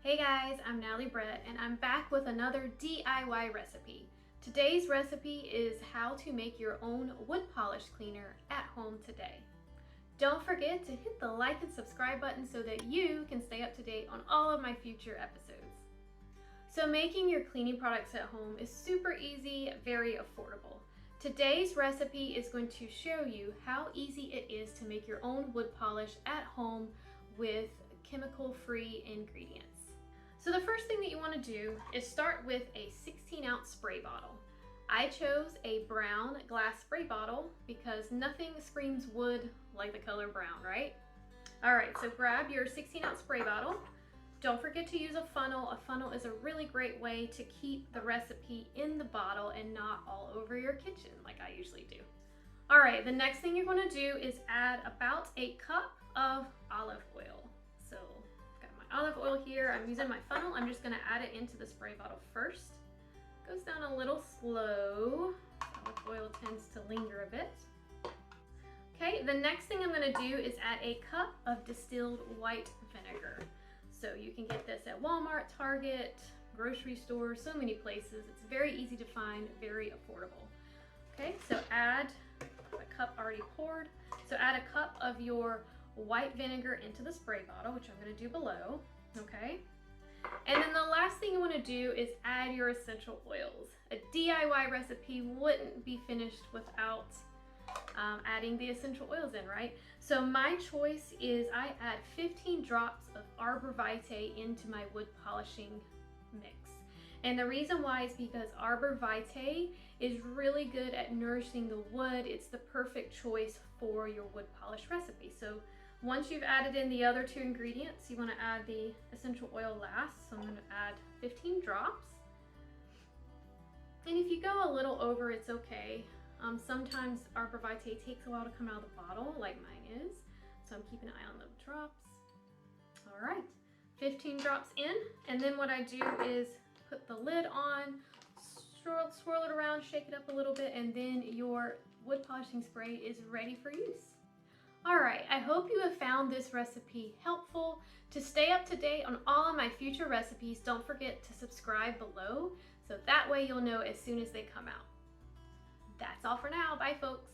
Hey guys, I'm Natalie Brett and I'm back with another DIY recipe. Today's recipe is how to make your own wood polish cleaner at home today. Don't forget to hit the like and subscribe button so that you can stay up to date on all of my future episodes. So making your cleaning products at home is super easy, very affordable. Today's recipe is going to show you how easy it is to make your own wood polish at home with chemical-free ingredients. So the first thing that you want to do is start with a 16-ounce spray bottle. I chose a brown glass spray bottle because nothing screams wood like the color brown, right? All right, so grab your 16-ounce spray bottle. Don't forget to use a funnel. A funnel is a really great way to keep the recipe in the bottle and not all over your kitchen like I usually do. All right, the next thing you're going to do is add about a cup of olive oil. So olive oil here. I'm using my funnel. I'm just going to add it into the spray bottle first. It goes down a little slow. Olive oil tends to linger a bit. Okay, the next thing I'm going to do is add a cup of distilled white vinegar. So you can get this at Walmart, Target, grocery stores, so many places. It's very easy to find, very affordable. Okay, so add a cup already poured. So add a cup of your white vinegar into the spray bottle, which I'm going to do below. Okay, and then the last thing you want to do is add your essential oils. A DIY recipe wouldn't be finished without adding the essential oils in, right? So my choice is I add 15 drops of arborvitae into my wood polishing mix. And the reason why is because arborvitae is really good at nourishing the wood. It's the perfect choice for your wood polish recipe. So once you've added in the other two ingredients, you want to add the essential oil last. So I'm going to add 15 drops. And if you go a little over, it's okay. Sometimes arborvitae takes a while to come out of the bottle, like mine is. So I'm keeping an eye on the drops. All right, 15 drops in. And then what I do is put the lid on, swirl it around, shake it up a little bit, and then your wood polishing spray is ready for use. All right, I hope you have found this recipe helpful. To stay up to date on all of my future recipes, don't forget to subscribe below, so that way you'll know as soon as they come out. That's all for now. Bye, folks.